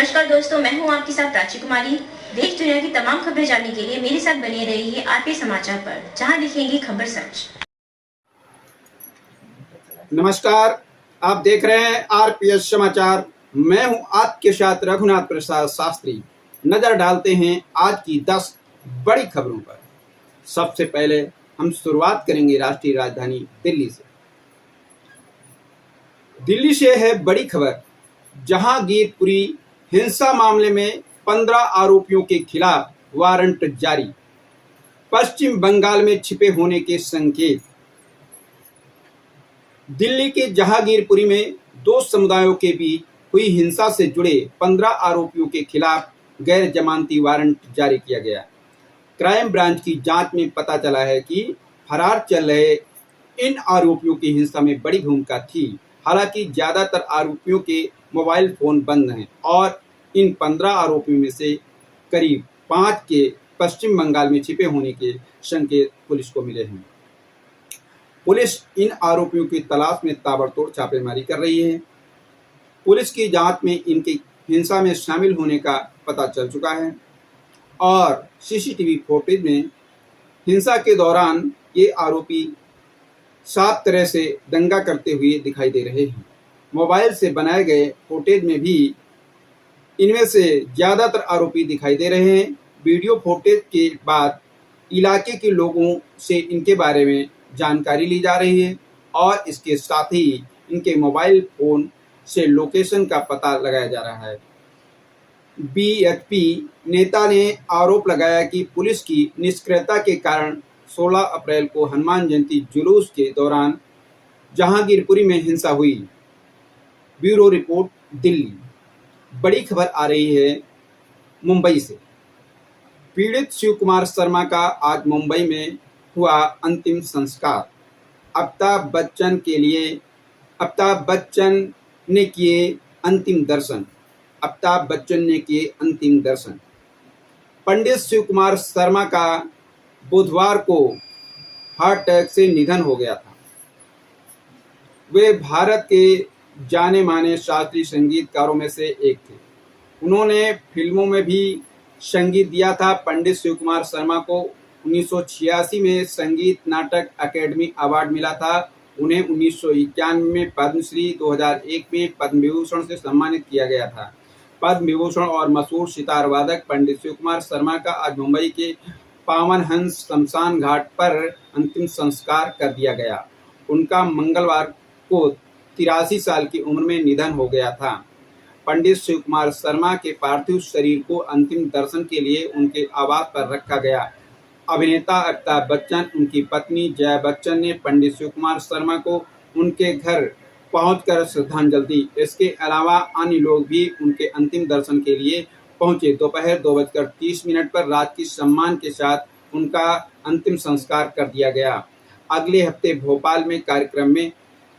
नमस्कार दोस्तों, मैं हूं आपके साथ प्राची कुमारी। देश दुनिया की तमाम खबरें जानने के लिए मेरे साथ बने रहिए आरपी समाचार पर, जहां लिखेंगे खबर सच। नमस्कार, आप देख रहे हैं आरपीएस समाचार। मैं हूं आपके साथ रघुनाथ प्रसाद शास्त्री। नजर डालते हैं आज की 10 बड़ी खबरों पर। सबसे पहले हम शुरुआत करेंगे राष्ट्रीय राजधानी दिल्ली से। दिल्ली से है बड़ी खबर। जहांगीरपुरी हिंसा मामले में 15 आरोपियों के खिलाफ वारंट जारी। पश्चिम बंगाल में छिपे होने के संकेत। दिल्ली के जहांगीरपुरी में दो समुदायों के बीच हुई हिंसा से जुड़े 15 आरोपियों के खिलाफ गैर जमानती वारंट जारी किया गया। क्राइम ब्रांच की जांच में पता चला है कि फरार चल रहे इन आरोपियों की हिंसा में बड़ी भूमिका थी। हालांकि ज्यादातर आरोपियों के मोबाइल फोन बंद हैं और इन 15 आरोपियों में से करीब 5 के पश्चिम बंगाल में छिपे होने के संकेत पुलिस को मिले हैं। पुलिस इन आरोपियों की तलाश में ताबड़तोड़ छापेमारी कर रही है। पुलिस की जांच में इनके हिंसा में शामिल होने का पता चल चुका है और सीसीटीवी फुटेज में हिंसा के दौरान ये आरोपी साफ तरह से दंगा करते हुए दिखाई दे रहे हैं। मोबाइल से बनाए गए फुटेज में भी इनमें से ज्यादातर आरोपी दिखाई दे रहे हैं। वीडियो फुटेज के बाद इलाके के लोगों से इनके बारे में जानकारी ली जा रही है और इसके साथ ही इनके मोबाइल फोन से लोकेशन का पता लगाया जा रहा है। बीएचपी नेता ने आरोप लगाया कि पुलिस की निष्क्रियता के कारण 16 अप्रैल को हनुमान जयंती जुलूस के दौरान जहांगीरपुरी में हिंसा हुई। Bureau report Delhi. बड़ी खबर आ रही है मुंबई से। पीड़ित शिव कुमार शर्मा का आज मुंबई में हुआ अंतिम संस्कार। अमिताभ बच्चन ने किए अंतिम दर्शन। अमिताभ बच्चन ने किए अंतिम दर्शन। पंडित शिव कुमार शर्मा का बुधवार को हार्ट अटैक से निधन हो गया था। वे भारत के जाने माने शास्त्रीय संगीतकारों में से एक थे। उन्होंने फिल्मों में भी संगीत दिया था। पंडित शिव कुमार शर्मा को 1986 में संगीत नाटक अकेडमी अवार्ड मिला था। उन्हें 1991 में पद्मश्री, 2001 में पद्म विभूषण से सम्मानित किया गया था। पद्म विभूषण और मशहूर सितार वादक पंडित शिव कुमार शर्मा का आज मुंबई के पावन हंस शमशान घाट पर अंतिम संस्कार कर दिया गया। उनका मंगलवार को 83 साल की उम्र में निधन हो गया था। पंडित शिव कुमार शर्मा के पार्थिव शरीर को अंतिम दर्शन के लिए उनके आवास पर रखा गया। अभिनेता अमिताभ बच्चन, उनकी पत्नी जया बच्चन ने पंडित शिव कुमार शर्मा को उनके घर पहुंचकर श्रद्धांजलि दी। इसके अलावा अन्य लोग भी उनके अंतिम दर्शन के लिए पहुंचे। दोपहर 2:30 पर राजकीय सम्मान के साथ उनका अंतिम संस्कार कर दिया गया। अगले हफ्ते भोपाल में कार्यक्रम में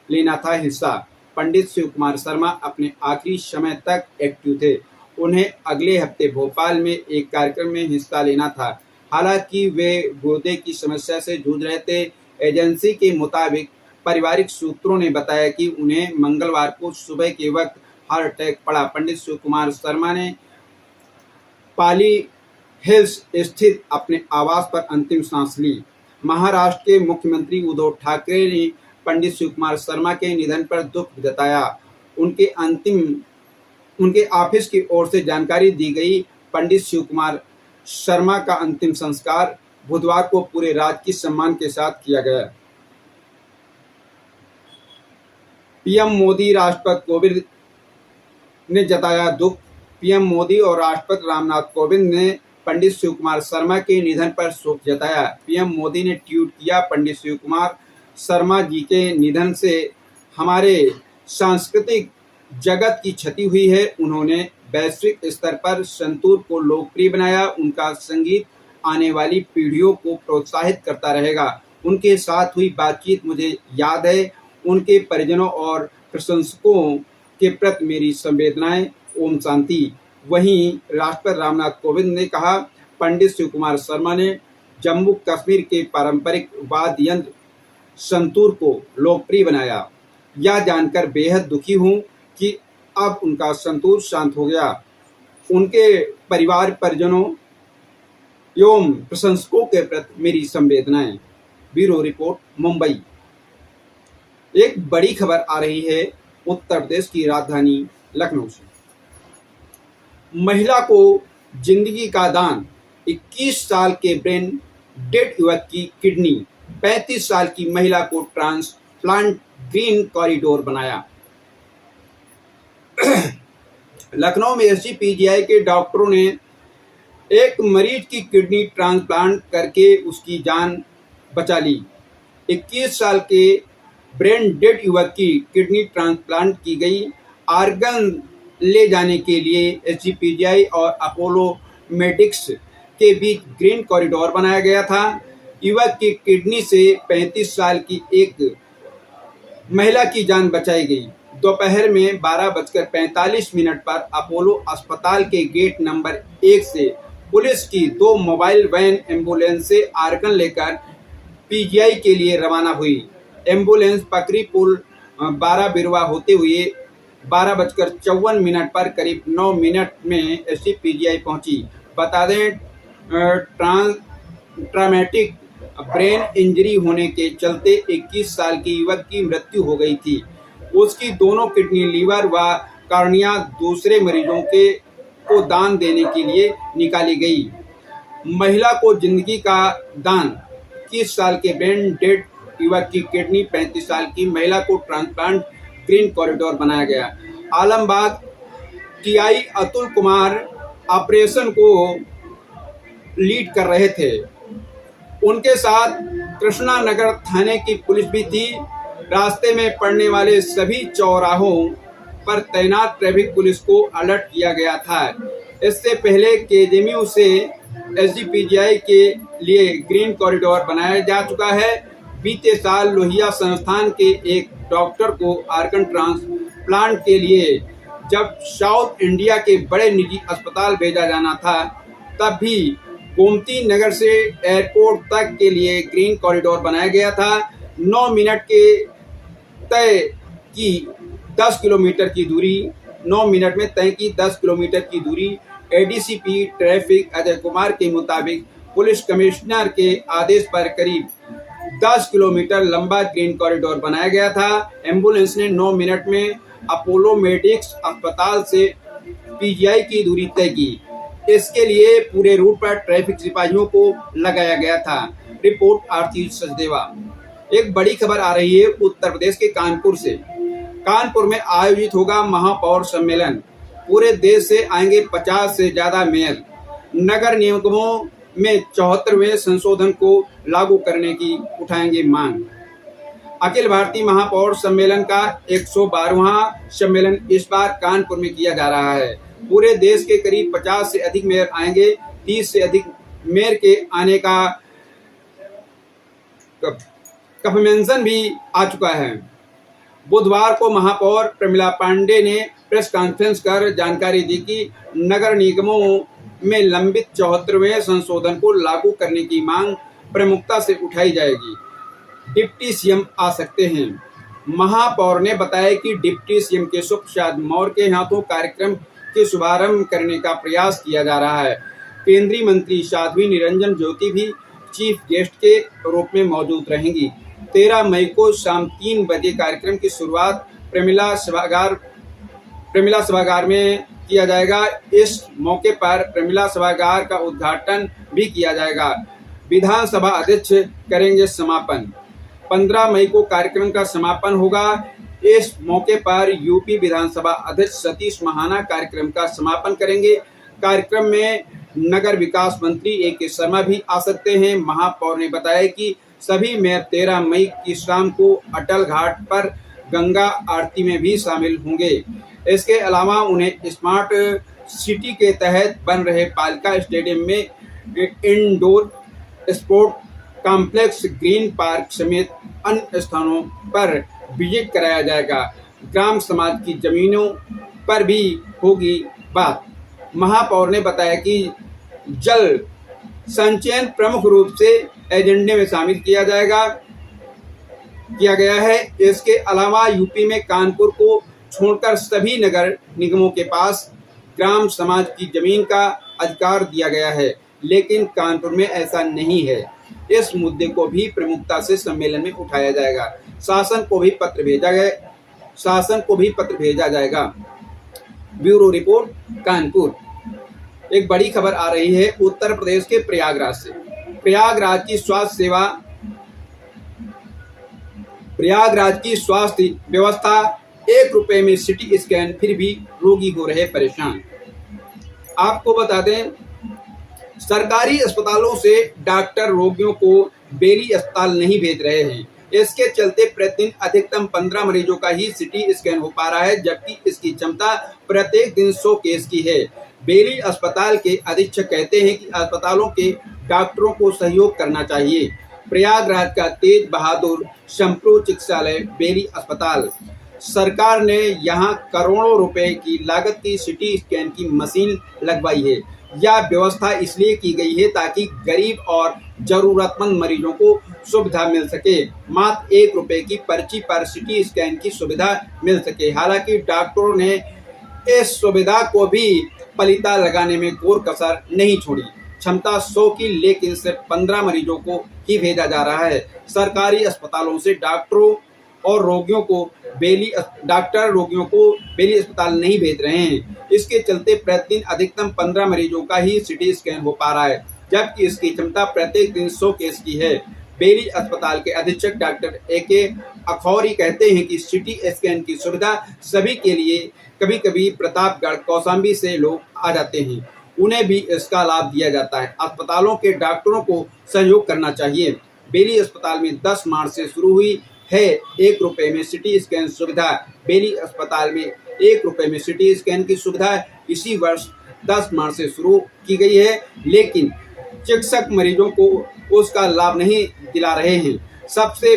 लेना था हिस्सा। पंडित शिव कुमार शर्मा अपने आखिरी समय तक एक्टिव थे। उन्हें अगले हफ्ते भोपाल में एक कार्यक्रम में हिस्सा लेना था। हालांकि वे गुर्दे की समस्या से जूझ रहे थे। एजेंसी के मुताबिक पारिवारिक सूत्रों ने बताया कि उन्हें मंगलवार को सुबह के वक्त हार्ट अटैक पड़ा। पंडित शिव कुमार शर्मा ने पाली हिल्स स्थित अपने आवास पर अंतिम सांस ली। महाराष्ट्र के मुख्यमंत्री उद्धव ठाकरे ने पंडित शिव कुमार शर्मा के निधन पर दुख जताया। उनके ऑफिस की ओर से जानकारी दी गई। पंडित शिव कुमार शर्मा का अंतिम संस्कार बुधवार को पूरे राजकीय सम्मान के साथ किया गया। पीएम मोदी, राष्ट्रपति कोविंद ने जताया दुख। पीएम मोदी और राष्ट्रपति रामनाथ कोविंद ने पंडित शिव कुमार शर्मा के निधन पर शोक जताया। पीएम मोदी ने ट्वीट किया, पंडित शिव कुमार शर्मा जी के निधन से हमारे सांस्कृतिक जगत की क्षति हुई है। उन्होंने वैश्विक स्तर पर संतूर को लोकप्रिय बनाया। उनका संगीत आने वाली पीढ़ियों को प्रोत्साहित करता रहेगा। उनके साथ हुई बातचीत मुझे याद है। उनके परिजनों और प्रशंसकों के प्रति मेरी संवेदनाएं। ओम शांति। वहीं राष्ट्रपति रामनाथ कोविंद ने कहा, पंडित शिव कुमार शर्मा ने जम्मू कश्मीर के पारंपरिक वाद्य यंत्र संतूर को लोकप्रिय बनाया। यह जानकर बेहद दुखी हूँ कि अब उनका संतूर शांत हो गया। उनके परिवार परिजनों एवं प्रशंसकों के प्रति मेरी संवेदनाएं। Bureau report, Mumbai. एक बड़ी खबर आ रही है उत्तर प्रदेश की राजधानी लखनऊ से। महिला को जिंदगी का दान, 21 साल के ब्रेन डेड युवक की किडनी, 35 साल की महिला को ट्रांसप्लांट, ग्रीन कॉरिडोर बनाया। लखनऊ में एसजीपीजीआई के डॉक्टरों ने एक मरीज की किडनी ट्रांसप्लांट करके उसकी जान बचा ली। 21 साल के ब्रेन डेड युवक की किडनी ट्रांसप्लांट की गई। आर्गन ले जाने के लिए एसजीपीजीआई और अपोलो मेडिक्स के बीच ग्रीन कॉरिडोर बनाया गया था। युवक की किडनी से 35 साल की एक महिला की जान बचाई गई। दोपहर में 12:45 पर अपोलो अस्पताल के गेट नंबर 1 से पुलिस की 2 मोबाइल वैन एम्बुलेंस से आर्गन लेकर पीजीआई के लिए रवाना हुई। एम्बुलेंस पकरी पुल 12 बिरवा होते हुए 12:54 पर करीब 9 मिनट में एसजीपीजीआई पहुंची। बता दें, ट्रॉमेटिक ब्रेन इंजरी होने के चलते 21 साल की युवक की मृत्यु हो गई थी। उसकी दोनों किडनी, लीवर व कार्निया दूसरे मरीजों को दान देने के लिए निकाली गई। महिला को जिंदगी का दान, 21 साल के ब्रेन डेड युवक की किडनी, 35 साल की महिला को ट्रांसप्लांट, ग्रीन कॉरिडोर बनाया गया। आलमबाग टीआई अतुल कुमार ऑपरेशन को लीड कर रहे थे। उनके साथ कृष्णा नगर थाने की पुलिस भी थी। रास्ते में पड़ने वाले सभी चौराहों पर तैनात ट्रैफिक पुलिस को अलर्ट किया गया था। इससे पहले केजेएमयू से एसजीपीजीआई के लिए ग्रीन कॉरिडोर बनाया जा चुका है। बीते साल लोहिया संस्थान के एक डॉक्टर को आर्गन ट्रांसप्लांट के लिए जब साउथ इंडिया के बड़े निजी अस्पताल भेजा जाना था, तब भी गोमती नगर से एयरपोर्ट तक के लिए ग्रीन कॉरिडोर बनाया गया था। 9 मिनट के तय की 10 किलोमीटर की दूरी 9 मिनट में तय की 10 किलोमीटर की दूरी एडीसीपी ट्रैफिक अजय कुमार के मुताबिक पुलिस कमिश्नर के आदेश पर करीब 10 किलोमीटर लंबा ग्रीन कॉरिडोर बनाया गया था। एम्बुलेंस ने 9 मिनट में अपोलो मेडिक्स अस्पताल से पीजीआई की दूरी तय की। इसके लिए पूरे रूट पर ट्रैफिक सिपाहियों को लगाया गया था। रिपोर्ट आरती सचदेवा। एक बड़ी खबर आ रही है उत्तर प्रदेश के कानपुर से। कानपुर में आयोजित होगा महापौर सम्मेलन। पूरे देश से आएंगे 50 से ज्यादा मेयर। नगर निगमों में 74वें संशोधन को लागू करने की उठाएंगे मांग। अखिल भारतीय महापौर सम्मेलन का 112वां सम्मेलन इस बार कानपुर में किया जा रहा है। पूरे देश के करीब 50 से अधिक मेयर आएंगे। 30 से अधिक मेयर के आने का कंफर्मेशन भी आ चुका है। बुधवार को महापौर प्रमिला पांडे ने प्रेस कॉन्फ्रेंस कर जानकारी दी कि नगर निगमों में लंबित 74वें संशोधन को लागू करने की मांग प्रमुखता से उठाई जाएगी। डिप्टी सीएम आ सकते हैं। महापौर ने बताया कि डिप्टी सीएम केशव प्रसाद मौर्य के हाथों कार्यक्रम के शुभारंभ करने का प्रयास किया जा रहा है। केंद्रीय मंत्री साध्वी निरंजन ज्योति भी चीफ गेस्ट के रूप में मौजूद रहेंगी। 13 मई को शाम 3 बजे कार्यक्रम की शुरुआत प्रेमिला सभागार में किया जाएगा। इस मौके पर प्रेमिला सभागार का उद्घाटन भी किया जाएगा। विधानसभा अध्यक्ष करेंगे समापन। 15 मई को कार्यक्रम का समापन होगा। इस मौके पर यूपी विधानसभा अध्यक्ष सतीश महाना कार्यक्रम का समापन करेंगे। कार्यक्रम में नगर विकास मंत्री ए.के. शर्मा भी आ सकते हैं। महापौर ने बताया कि सभी मेयर 13 मई की शाम को अटल घाट पर गंगा आरती में भी शामिल होंगे। इसके अलावा उन्हें स्मार्ट सिटी के तहत बन रहे पालिका स्टेडियम में indoor sport complex, green park समेत अन्य स्थानों पर विजिट कराया जाएगा। ग्राम समाज की जमीनों पर भी होगी बात। महापौर ने बताया कि जल संचयन प्रमुख रूप से एजेंडे में शामिल किया गया है। इसके अलावा यूपी में कानपुर को छोड़कर सभी नगर निगमों के पास ग्राम समाज की जमीन का अधिकार दिया गया है, लेकिन कानपुर में ऐसा नहीं है। इस मुद्दे को भी प्रमुखता से सम्मेलन में उठाया जाएगा। शासन को भी पत्र भेजा जाएगा। Bureau report, Kanpur. एक बड़ी खबर आ रही है उत्तर प्रदेश के प्रयागराज से। प्रयागराज की स्वास्थ्य व्यवस्था, 1 रुपए में सिटी स्कैन, फिर भी रोगी हो रहे परेशान। आपको बता दें, सरकारी अस्पतालों से डॉक्टर रोगियों को बेली अस्पताल नहीं भेज रहे हैं। इसके चलते प्रतिदिन अधिकतम 15 मरीजों का ही सिटी स्कैन हो पा रहा है, जबकि इसकी क्षमता प्रत्येक दिन 100 केस की है। बेली अस्पताल के अधीक्षक कहते हैं कि अस्पतालों के डॉक्टरों को सहयोग करना चाहिए। प्रयागराज का तेज बहादुर शंप्रू चिकित्सालय बेली अस्पताल, सरकार ने यहां करोड़ों रुपए की लागत की सिटी स्कैन की मशीन लगवाई है। यह व्यवस्था इसलिए की गई है ताकि गरीब और जरूरतमंद मरीजों को सुविधा मिल सके। मात्र 1 रुपए की पर्ची पर सिटी स्कैन की सुविधा मिल सके। हालांकि डॉक्टरों ने इस सुविधा को भी पलीता लगाने में कोई कसर नहीं छोड़ी। क्षमता 100 की, लेकिन सिर्फ 15 मरीजों को ही भेजा जा रहा है। सरकारी अस्पतालों से डॉक्टर रोगियों को बेली अस्पताल नहीं भेज रहे हैं। इसके चलते प्रतिदिन अधिकतम 15 मरीजों का ही सिटी स्कैन हो पा रहा है, जबकि इसकी क्षमता प्रत्येक दिन 100 केस की है। बेली अस्पताल के अधीक्षक डॉक्टर AK अखौरी कहते हैं कि सिटी स्कैन की सुविधा सभी के लिए, कभी-कभी प्रतापगढ़, कौशाम्बी से लोग आ जाते हैं, उन्हें भी इसका लाभ दिया जाता है। अस्पतालों के डॉक्टरों को सहयोग करना चाहिए। बेली अस्पताल में 10 मार्च से शुरू हुई है 1 रुपए में सिटी स्कैन सुविधा। बेली अस्पताल में 1 रुपए में सिटी स्कैन की सुविधा इसी वर्ष 10 मार्च से शुरू की गई है, लेकिन चिकित्सक मरीजों को उसका लाभ नहीं दिला रहे हैं। सबसे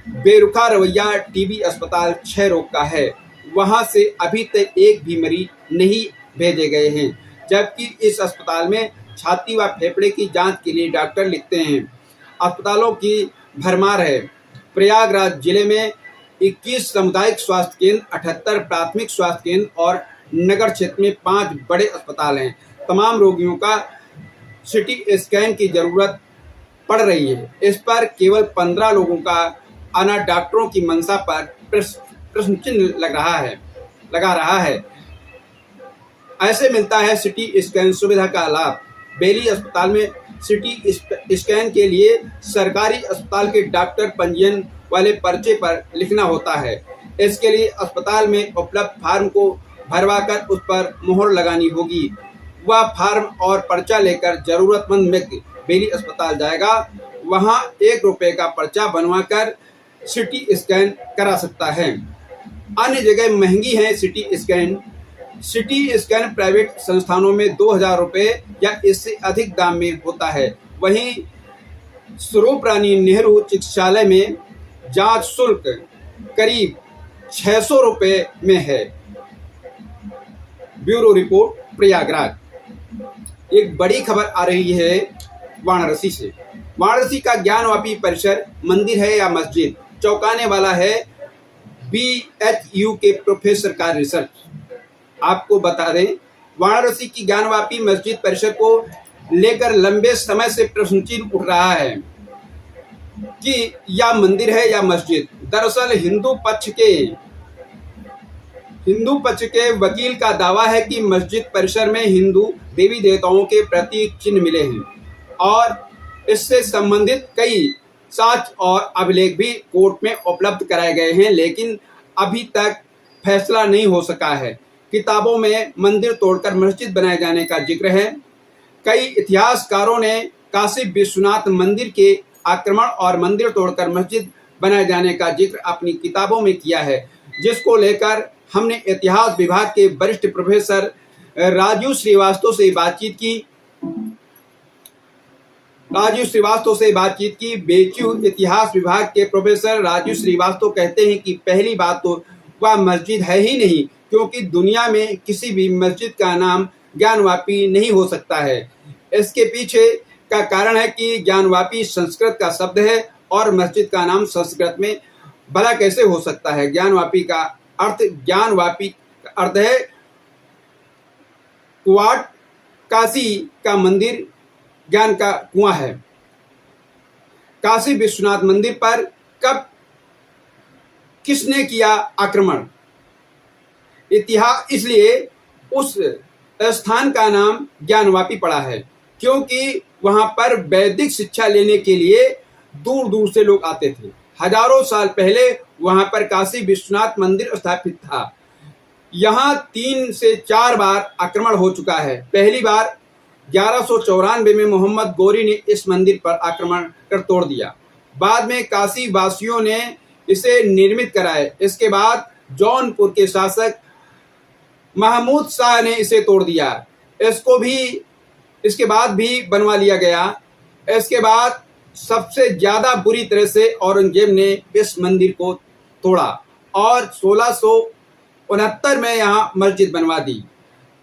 बेरुखा रवैया टीबी अस्पताल 6 रोग का है। वहां से अभी तक एक भी मरीज नहीं भेजे गए हैं, जबकि इस अस्पताल में छाती व फेफड़े की जांच के लिए डॉक्टर लिखते हैं। अस्पतालों की भरमार है। प्रयागराज जिले में 21 सामुदायिक स्वास्थ्य केंद्र, 78 प्राथमिक स्वास्थ्य केंद्र और नगर क्षेत्र में 5 बड़े अस्पताल हैं। तमाम रोगियों का सिटी स्कैन की जरूरत पड़ रही है। इस पर केवल 15 लोगों का आना डॉक्टरों की मंशा पर प्रश्न चिन्ह लगा रहा है। ऐसे मिलता है सिटी स्कैन सुविधा का लाभ। बेली अस्पताल में सिटी स्कैन के लिए सरकारी अस्पताल के डॉक्टर पंजीयन वाले पर्चे पर लिखना होता है। इसके लिए अस्पताल में उपलब्ध फार्म को भरवाकर उस पर मोहर लगानी होगी। वह फार्म और पर्चा लेकर जरूरतमंद व्यक्ति बेली अस्पताल जाएगा। वहां 1 रुपए का पर्चा बनवाकर सिटी स्कैन करा सकता है। अन्य जगह महंगी है CT scan. CT scan private संस्थानों में 2000 रुपए या इससे अधिक दाम में होता है। वहीं स्वरूप रानी नेहरू चिकित्सालय में जांच शुल्क करीब 600 रुपए में है। Bureau report, Prayagraj. एक बड़ी खबर आ रही है वाराणसी से। वाराणसी का ज्ञानवापी परिसर मंदिर है या मस्जिद, चौंकाने वाला है BHU के प्रोफेसर का रिसर्च। आपको बता दें, वाराणसी की ज्ञानवापी मस्जिद परिसर को लेकर लंबे समय से प्रश्न चिन्ह उठ रहा है कि यह मंदिर है या मस्जिद। दरअसल हिंदू पक्ष के वकील का दावा है कि मस्जिद परिसर में हिंदू देवी देवताओं के प्रतीक चिन्ह मिले हैं और इससे संबंधित कई साक्ष्य और अभिलेख भी कोर्ट में उपलब्ध कराए गए हैं, लेकिन अभी तक फैसला नहीं हो सका है। किताबों में मंदिर तोड़कर मस्जिद बनाए जाने का जिक्र है। कई इतिहासकारों ने काशी विश्वनाथ मंदिर के आक्रमण और मंदिर तोड़कर मस्जिद बनाए जाने का जिक्र अपनी किताबों में किया है, जिसको लेकर हमने इतिहास विभाग के वरिष्ठ प्रोफेसर राजू श्रीवास्तव से बातचीत की। बेचू इतिहास विभाग के प्रोफेसर राजू श्रीवास्तव कहते हैं कि पहली बात तो वह मस्जिद है ही नहीं, क्योंकि दुनिया में किसी भी मस्जिद का नाम ज्ञानवापी नहीं हो सकता है। इसके पीछे का कारण है कि ज्ञानवापी संस्कृत का शब्द है और मस्जिद का नाम संस्कृत में भला कैसे हो सकता है। ज्ञानवापी का अर्थ है क्वाट काशी का मंदिर ज्ञान का कुआं है। काशी विश्वनाथ मंदिर पर कब किसने किया आक्रमण? इतिहास इसलिए उस स्थान का नाम ज्ञानवापी पड़ा है क्योंकि वहां पर वैदिक शिक्षा लेने के लिए दूर दूर से लोग आते थे। हजारों साल पहले वहां पर काशी विश्वनाथ मंदिर स्थापित था। यहाँ 3 से 4 बार आक्रमण हो चुका है। पहली बार 1194 में मोहम्मद गोरी ने इस मंदिर पर आक्रमण कर तोड़ दिया। बाद में काशी वासियों ने इसे निर्मित कराए। इसके बाद जौनपुर के शासक महमूद शाह ने इसे तोड़ दिया। इसके बाद भी बनवा लिया गया। इसके बाद सबसे ज्यादा बुरी तरह से औरंगजेब ने इस मंदिर को तोड़ा और 1669 में यहाँ मस्जिद बनवा दी,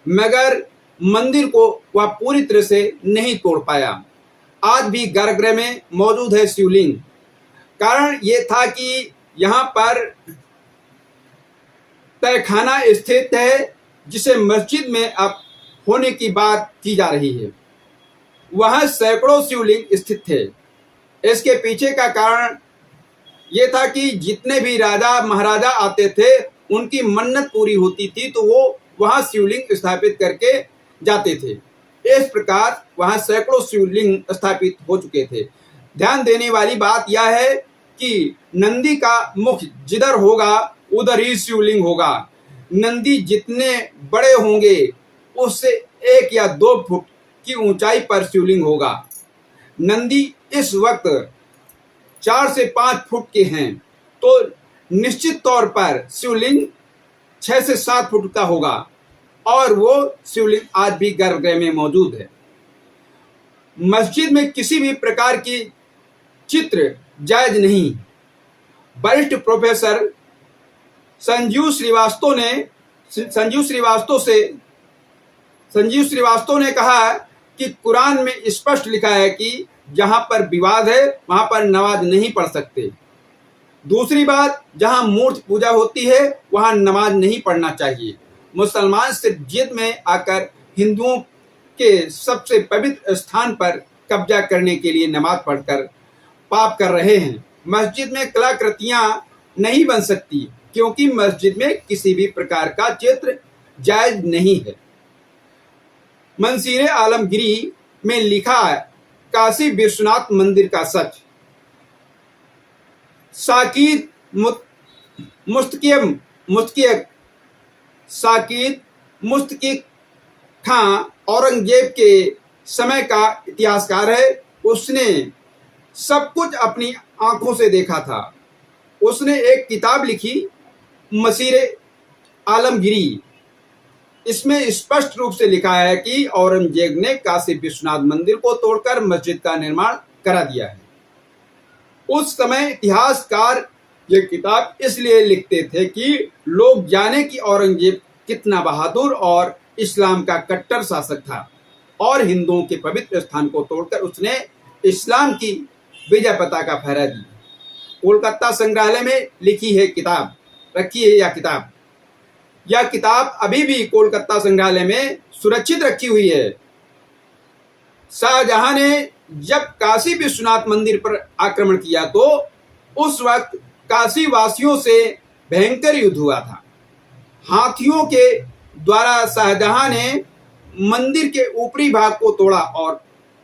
मगर मंदिर को वह पूरी तरह से नहीं तोड़ पाया। आज भी गर्भगृह में मौजूद है शिवलिंग। कारण ये था कि यहाँ पर तहखाना स्थित है जिसे मस्जिद में अब होने की बात की जा रही है। वहाँ सैकड़ों शिवलिंग स्थित थे। इसके पीछे का कारण ये था कि जितने भी राजा महाराजा आते थे उनकी मन्नत पूरी होती थी तो वो वहाँ शिवलिंग स्थापित करके जाते थे। इस प्रकार वहाँ सैकड़ों शिवलिंग स्थापित हो चुके थे। ध्यान देने वाली बात यह है कि नंदी का मुख जिधर होगा उधर ही शिवलिंग होगा। नंदी जितने बड़े होंगे उससे 1 या 2 फुट की ऊंचाई पर शिवलिंग होगा। नंदी इस वक्त 4 से 5 फुट के हैं तो निश्चित तौर पर शिवलिंग 6 से 7 फुट का होगा और वो शिवलिंग आज भी गर्भगृह में मौजूद है। मस्जिद में किसी भी प्रकार की चित्र जायज नहीं। वरिष्ठ प्रोफेसर संजीव श्रीवास्तव ने कहा कि कुरान में स्पष्ट लिखा है कि जहां पर विवाद है वहां पर नमाज नहीं पढ़ सकते। दूसरी बात, जहां मूर्ति पूजा होती है वहां नमाज नहीं पढ़ना चाहिए। मुसलमान सिर्फ जिद में आकर हिंदुओं के सबसे पवित्र स्थान पर कब्जा करने के लिए नमाज पढ़कर पाप कर रहे हैं। मस्जिद में कलाकृतियां नहीं बन सकती क्योंकि मस्जिद में किसी भी प्रकार का चित्र जायज नहीं है। मंसीर आलमगिरी में लिखा है, काशी विश्वनाथ मंदिर का सच। साकीत मुस्तकिक खां औरंगजेब के समय का इतिहासकार है। उसने सब कुछ अपनी आंखों से देखा था। उसने एक किताब लिखी, मसीर आलमगिरी। इसमें स्पष्ट रूप से लिखा है कि औरंगजेब ने काशी विश्वनाथ मंदिर को तोड़कर मस्जिद का निर्माण करा दिया है। उस समय इतिहासकार ये किताब इसलिए लिखते थे कि लोग जाने कि औरंगजेब कितना बहादुर और इस्लाम का कट्टर शासक था और हिंदुओं के पवित्र स्थान को तोड़कर उसने इस्लाम की विजय पताका फहरा दी। कोलकाता संग्रहालय में लिखी है किताब, रखी है यह किताब अभी भी कोलकाता संग्रहालय में सुरक्षित रखी हुई है। शाहजहां ने जब काशी विश्वनाथ मंदिर पर आक्रमण किया तो उस वक्त काशी वासियों से भयंकर युद्ध हुआ था। हाथियों के द्वारा शाहजहां ने मंदिर के ऊपरी भाग को तोड़ा और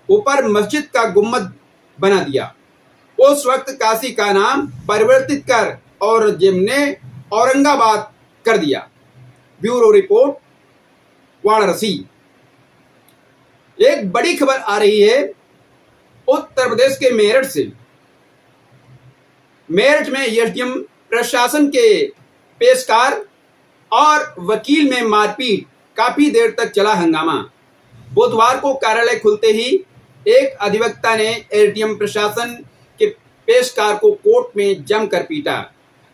ऊपर मस्जिद का गुम्बद बना दिया। उस वक्त काशी का नाम परिवर्तित कर औरंगजेब ने औरंगाबाद कर दिया। Bureau report, Varanasi. एक बड़ी खबर आ रही है उत्तर प्रदेश के मेरठ से। मेरठ में एसडीएम प्रशासन के पेशकार और वकील में मारपीट, काफी देर तक चला हंगामा। बुधवार को कार्यालय खुलते ही एक अधिवक्ता ने एसडीएम प्रशासन के पेशकार को कोर्ट में जमकर पीटा।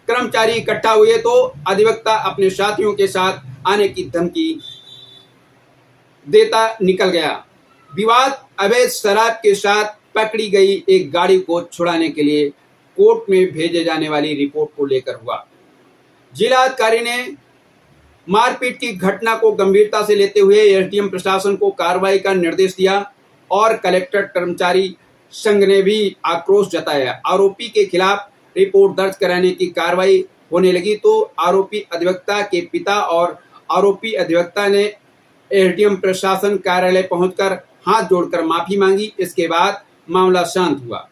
कर्मचारी इकट्ठा हुए तो अधिवक्ता अपने साथियों के साथ आने की धमकी देता निकल गया। विवाद अवैध शराब के साथ पकड़ी गई एक गाड़ी को छुड़ाने के लिए कोर्ट में भेजे जाने वाली रिपोर्ट को लेकर हुआ। जिलाधिकारी ने मारपीट की घटना को गंभीरता से लेते हुए एसडीएम प्रशासन को कार्रवाई का निर्देश दिया और कलेक्टर कर्मचारी संघ ने भी आक्रोश जताया। आरोपी के खिलाफ रिपोर्ट दर्ज कराने की कार्रवाई होने लगी तो आरोपी अधिवक्ता के पिता और आरोपी अधिवक्ता ने एसडीएम प्रशासन कार्यालय पहुंचकर हाथ जोड़कर माफी मांगी। इसके बाद मामला शांत हुआ।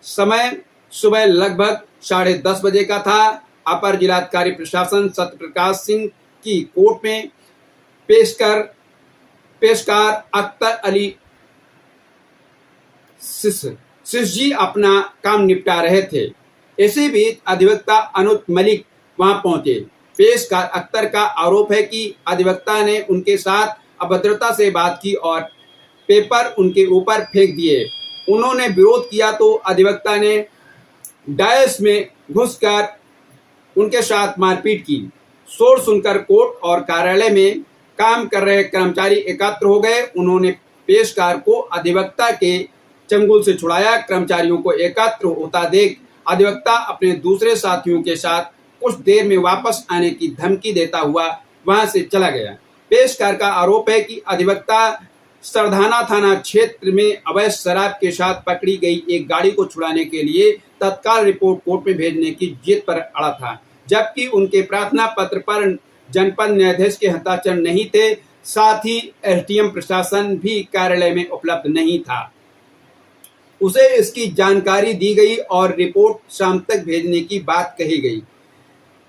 समय सुबह लगभग 10:30 बजे का था। अपर जिलाधिकारी प्रशासन सत्यप्रकाश सिंह की कोर्ट में पेशकार अख्तर अली सिसजी अपना काम निपटा रहे थे। इसी बीच अधिवक्ता अनुज मलिक वहां पहुंचे। पेशकार अख्तर का आरोप है कि अधिवक्ता ने उनके साथ अभद्रता से बात की और पेपर उनके ऊपर फेंक दिए। उन्होंने विरोध किया तो अधिवक्ता ने डायस में घुसकर उनके साथ मारपीट की। शोर सुनकर कोर्ट और कार्यालय में काम कर रहे कर्मचारी एकत्र हो गए। उन्होंने पेशकार को अधिवक्ता के चंगुल से छुड़ाया। कर्मचारियों को एकत्र होता देख अधिवक्ता अपने दूसरे साथियों के साथ कुछ देर में वापस आने की धमकी देता हुआ वहां से चला गया। पेशकार का आरोप है कि अधिवक्ता सरधाना थाना क्षेत्र में अवैध शराब के साथ पकड़ी गई एक गाड़ी को छुड़ाने के लिए तत्काल रिपोर्ट कोर्ट में भेजने की जिद पर अड़ा था, जबकि उनके प्रार्थना पत्र पर जनपद न्यायाधीश के हस्ताक्षर नहीं थे। साथ ही एसडीएम प्रशासन भी कार्यालय में उपलब्ध नहीं था। उसे इसकी जानकारी दी गई और रिपोर्ट शाम तक भेजने की बात कही गई,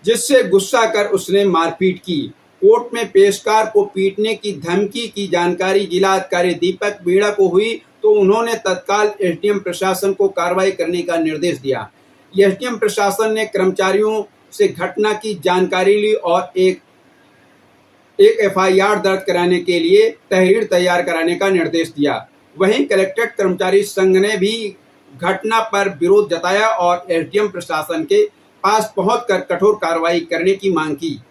जिससे गुस्सा कर उसने मारपीट की। कोर्ट में पेशकार को पीटने की धमकी की जानकारी जिलाधिकारी दीपक मीणा को हुई तो उन्होंने तत्काल एसडीएम प्रशासन को कार्रवाई करने का निर्देश दिया। एसडीएम प्रशासन ने कर्मचारियों से घटना की जानकारी ली और एक एफआईआर दर्ज कराने के लिए तहरीर तैयार कराने का निर्देश दिया। वहीं कलेक्ट्रेट कर्मचारी संघ ने भी घटना पर विरोध जताया और एसडीएम प्रशासन के पास पहुंचकर कठोर कार्रवाई करने की मांग की।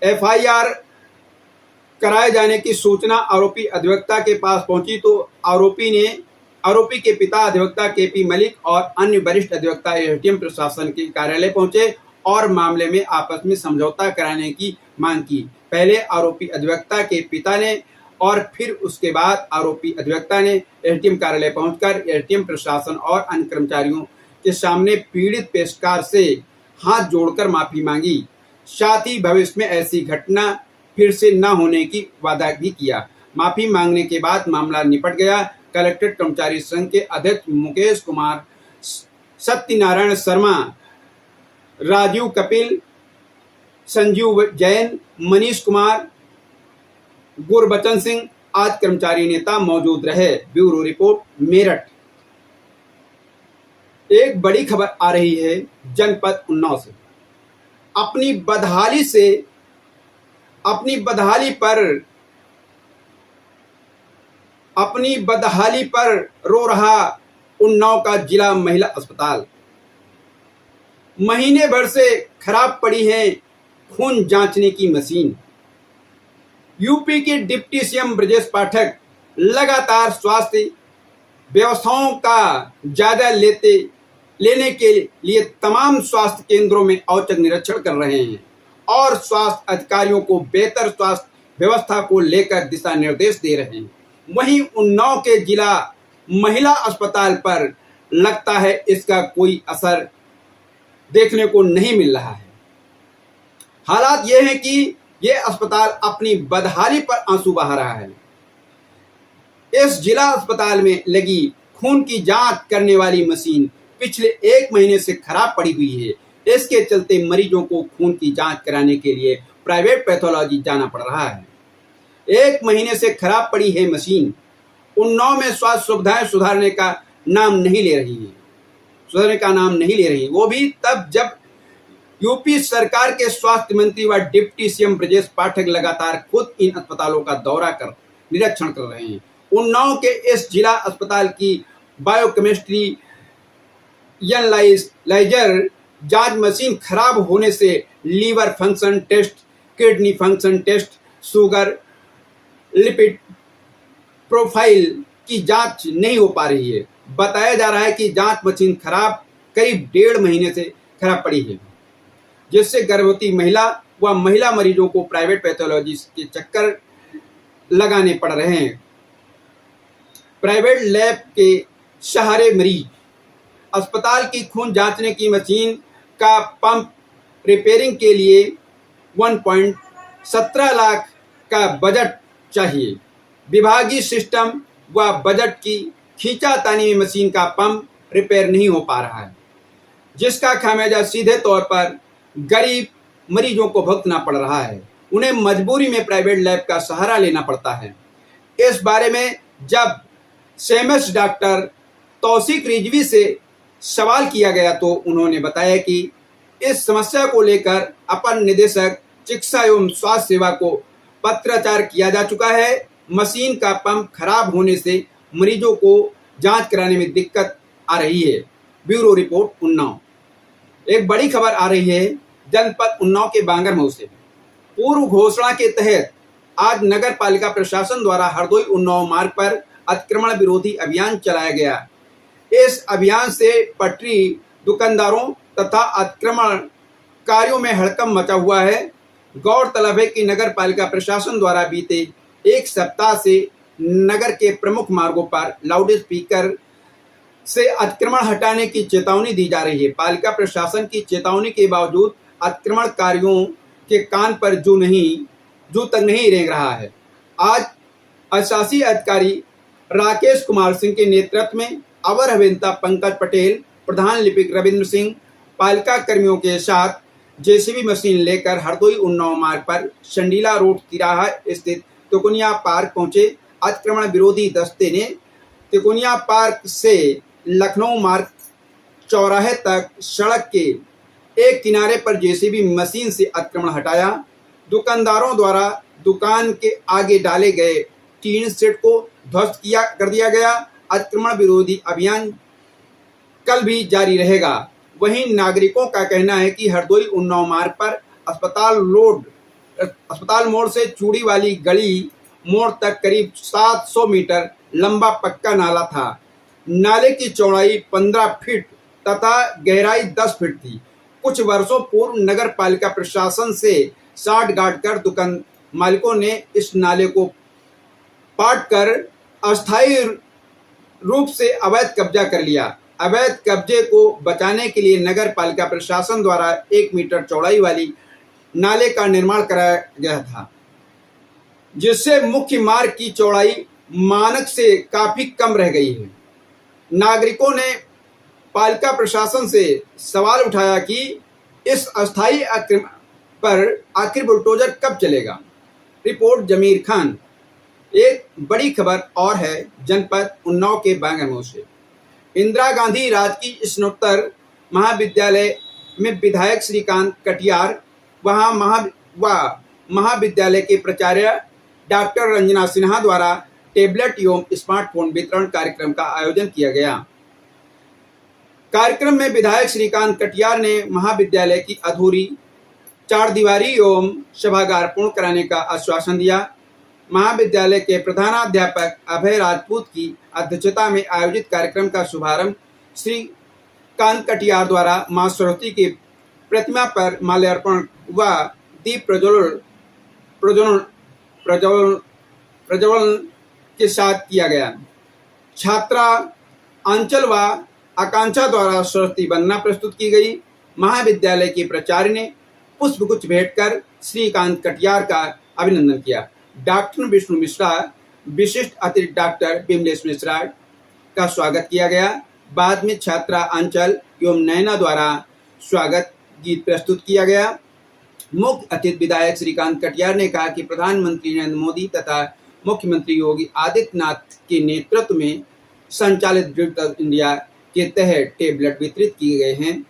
एफआईआर कराए जाने की सूचना आरोपी अधिवक्ता के पास पहुंची तो आरोपी के पिता अधिवक्ता केपी मलिक और अन्य वरिष्ठ अधिवक्ता एसडीएम प्रशासन के कार्यालय पहुंचे और मामले में आपस में समझौता कराने की मांग की। पहले आरोपी अधिवक्ता के पिता ने और फिर उसके बाद आरोपी अधिवक्ता ने एसडीएम कार्यालय पहुंचकर एसडीएम प्रशासन और अन्य कर्मचारियों के सामने पीड़ित पेशकार से हाथ जोड़कर माफी मांगी। साथ ही भविष्य में ऐसी घटना फिर से न होने की वादा भी किया। माफी मांगने के बाद मामला निपट गया। कलेक्ट्रेट कर्मचारी संघ के अध्यक्ष मुकेश कुमार, सत्यनारायण शर्मा, राजीव कपिल, संजीव जैन, मनीष कुमार, गुरबचन सिंह आदि कर्मचारी नेता मौजूद रहे। Bureau report, Meerut. एक बड़ी खबर आ रही है जनपद उन्नाव से। अपनी बदहाली पर रो रहा उन्नाव का जिला महिला अस्पताल। महीने भर से खराब पड़ी है खून जांचने की मशीन। यूपी के डिप्टी सीएम ब्रजेश पाठक लगातार स्वास्थ्य व्यवस्थाओं का जायजा लेने के लिए तमाम स्वास्थ्य केंद्रों में औचक निरीक्षण कर रहे हैं और स्वास्थ्य अधिकारियों को बेहतर स्वास्थ्य व्यवस्था को लेकर दिशा निर्देश दे रहे हैं। वहीं उन्नाव के जिला महिला अस्पताल पर लगता है इसका कोई असर देखने को नहीं मिल रहा है। हालात यह है कि यह अस्पताल अपनी बदहाली पर आंसू बहा रहा है। इस जिला अस्पताल में लगी खून की जांच करने वाली मशीन पिछले 1 महीने से खराब पड़ी हुई है। इसके चलते मरीजों को खून की जांच कराने के लिए प्राइवेट पैथोलॉजी जाना पड़ रहा है। 1 महीने से खराब पड़ी है मशीन। उन्नाव में स्वास्थ्य सुविधाएं सुधारने का नाम नहीं ले रही, वो भी तब जब यूपी सरकार के स्वास्थ्य मंत्री व डिप्टी सीएम ब्रजेश पाठक लगातार खुद इन अस्पतालों का दौरा कर निरीक्षण कर रहे हैं। उन्नाव के इस जिला अस्पताल की बायोकेमिस्ट्री एनालाइजर जांच मशीन खराब होने से liver function test, kidney function test, sugar, lipid profile की जांच नहीं हो पा रही है। बताया जा रहा है कि जांच मशीन करीब 1.5 महीने से खराब पड़ी है, जिससे गर्भवती महिला व महिला मरीजों को प्राइवेट पैथोलॉजिस्ट के चक्कर लगाने पड़ रहे हैं। प्राइवेट लैब के सहारे मरीज, अस्पताल की खून जांचने की मशीन का पंप रिपेयरिंग के लिए 1.17 लाख का बजट चाहिए। विभागीय सिस्टम व बजट की खींचातानी में मशीन का पंप रिपेयर नहीं हो पा रहा है, जिसका खामियाजा सीधे तौर पर गरीब मरीजों को भुगतना पड़ रहा है। उन्हें मजबूरी में प्राइवेट लैब का सहारा लेना पड़ता है। इस बारे में जब सेमस डॉक्टर तौसीक रिजवी से सवाल किया गया तो उन्होंने बताया कि इस समस्या को लेकर अपर निदेशक चिकित्सा एवं स्वास्थ्य सेवा को पत्राचार किया जा चुका है। मशीन का पंप खराब होने से मरीजों को जांच कराने में दिक्कत आ रही है। Bureau report Unnao. एक बड़ी खबर आ रही है जनपद उन्नाव के बांगरमऊ से। पूर्व घोषणा के तहत आज नगर पालिका प्रशासन द्वारा हरदोई उन्नाव मार्ग पर अतिक्रमण विरोधी अभियान चलाया गया। इस अभियान से पटरी दुकानदारों तथा अतिक्रमण कार्यों में हड़कंप मचा हुआ है। गौरतलब है कि नगर पालिका प्रशासन द्वारा बीते एक सप्ताह से नगर के प्रमुख मार्गों पर लाउड स्पीकर से अतिक्रमण हटाने की चेतावनी दी जा रही है। पालिका प्रशासन की चेतावनी के बावजूद अतिक्रमणकारियों के कान पर जू तक नहीं रेंग रहा है। आज अशासी अधिकारी राकेश कुमार सिंह के नेतृत्व में अवर अभियंता पंकज पटेल, प्रधान लिपिक रविंद्र सिंह, पालिका कर्मियों के साथ जेसीबी मशीन लेकर हरदोई उन्नाव मार्ग पर शंडीला रोड तिराहा स्थित तिकोनिया पार्क पहुंचे। अतिक्रमण विरोधी दस्ते ने तिकोनिया पार्क से लखनऊ मार्ग चौराहे तक सड़क के एक किनारे पर जेसीबी मशीन से अतिक्रमण हटाया। दुकानदारों द्वारा दुकान के आगे डाले गए टीन शेड को ध्वस्त कर दिया गया। अतिक्रमण विरोधी अभियान कल भी जारी रहेगा। वहीं नागरिकों का कहना है कि हरदोई उन्नाव मार्ग पर अस्पताल मोड़ से चूड़ी वाली गली मोड़ तक करीब 700 मीटर लंबा पक्का नाला था। नाले की चौड़ाई 15 फीट तथा गहराई 10 फीट थी। कुछ वर्षों पूर्व नगर पालिका प्रशासन से साठ गांठ कर दुकान मालिकों ने इस नाले को पाट कर अस्थायी रूप से अवैध कब्जा कर लिया। अवैध कब्जे को बचाने के लिए नगर पालिका प्रशासन द्वारा 1 मीटर चौड़ाई वाली नाले का निर्माण कराया गया था, जिससे मुख्य मार्ग की चौड़ाई मानक से काफी कम रह गई है। नागरिकों ने पालिका प्रशासन से सवाल उठाया कि इस अस्थायी अतिक्रमण पर आखिर बुलडोजर कब चलेगा। रिपोर्ट जमीर खान। एक बड़ी खबर और है जनपद उन्नाव के बांगरमऊ से। इंदिरा गांधी राजकीय स्नातकोत्तर महाविद्यालय में विधायक श्रीकांत कटियार वहां महाविद्यालय के प्राचार्य डॉक्टर रंजना सिन्हा द्वारा टेबलेट एवं स्मार्टफोन वितरण कार्यक्रम का आयोजन किया गया। कार्यक्रम में विधायक श्रीकांत कटियार ने महाविद्यालय की अधूरी 4 दीवारी एवं सभागार पूर्ण कराने का आश्वासन दिया। महाविद्यालय के प्रधानाध्यापक अभय राजपूत की अध्यक्षता में आयोजित कार्यक्रम का शुभारंभ श्री कांत कटियार द्वारा मां सरस्वती की प्रतिमा पर माल्यार्पण व दीप प्रज्वलन के साथ किया गया। छात्रा आंचल व आकांक्षा द्वारा सरस्वती वंदना प्रस्तुत की गई। महाविद्यालय के प्राचार्य ने पुष्पगुच्छ भेंट कर श्रीकांत कटियार का अभिनंदन किया। डॉक्टर विष्णु मिश्रा, विशिष्ट अतिरिक्त डॉक्टर विमलेश मिश्रा का स्वागत किया गया। बाद में छात्रा आंचल एवं नैना द्वारा स्वागत गीत प्रस्तुत किया गया। मुख्य अतिथि विधायक श्रीकांत कटियार ने कहा कि प्रधानमंत्री नरेंद्र मोदी तथा मुख्यमंत्री योगी आदित्यनाथ के नेतृत्व में संचालित डिजिटल इंडिया के तहत टेबलेट वितरित किए गए हैं।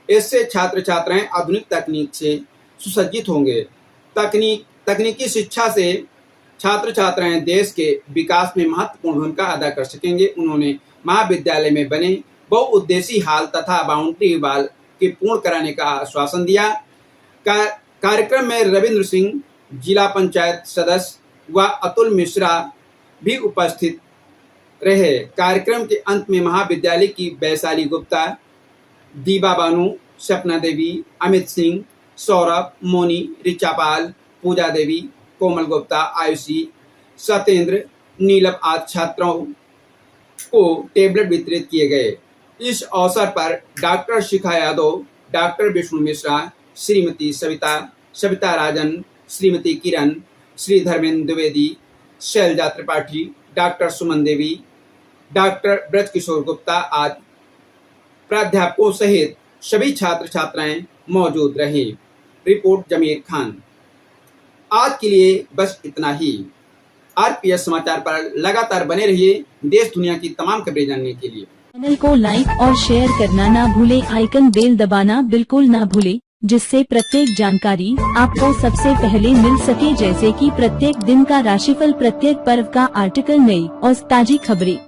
इससे छात्र छात्राएं आधुनिक तकनीक से सुसज्जित होंगे। तकनीकी शिक्षा से छात्र छात्राएं देश के विकास में महत्वपूर्ण भूमिका अदा कर सकेंगे। उन्होंने महाविद्यालय में बने बहुउद्देशीय हॉल तथा बाउंड्री वॉल के पूर्ण कराने का आश्वासन दिया। कार्यक्रम में रविंद्र सिंह, जिला पंचायत सदस्य व अतुल मिश्रा भी उपस्थित रहे। कार्यक्रम के अंत में महाविद्यालय की वैशाली गुप्ता, दीबा बानू, सपना देवी, अमित सिंह, सौरभ, मोनी, ऋचा पाल, पूजा देवी, कोमल गुप्ता, आयुषी, सत्येंद्र, नीलम आदि छात्रों को टेबलेट वितरित किए गए। इस अवसर पर डॉक्टर शिखा यादव, डॉक्टर विष्णु मिश्रा, श्रीमती सविता राजन, श्रीमती किरण, श्री धर्मेंद्र द्विवेदी, शैलजा त्रिपाठी, डॉक्टर सुमन देवी, डॉक्टर ब्रज किशोर गुप्ता आदि प्राध्यापकों सहित सभी छात्र छात्राएं मौजूद रहे। रिपोर्ट जमीर खान। आज के लिए बस इतना ही। आरपीएस समाचार पर लगातार बने रहिए देश दुनिया की तमाम खबरें जानने के लिए। चैनल को लाइक और शेयर करना ना भूले, आइकन बेल दबाना बिल्कुल ना भूले, जिससे प्रत्येक जानकारी आपको सबसे पहले मिल सके, जैसे कि प्रत्येक दिन का राशिफल, प्रत्येक पर्व का आर्टिकल, नई और ताजी खबरें।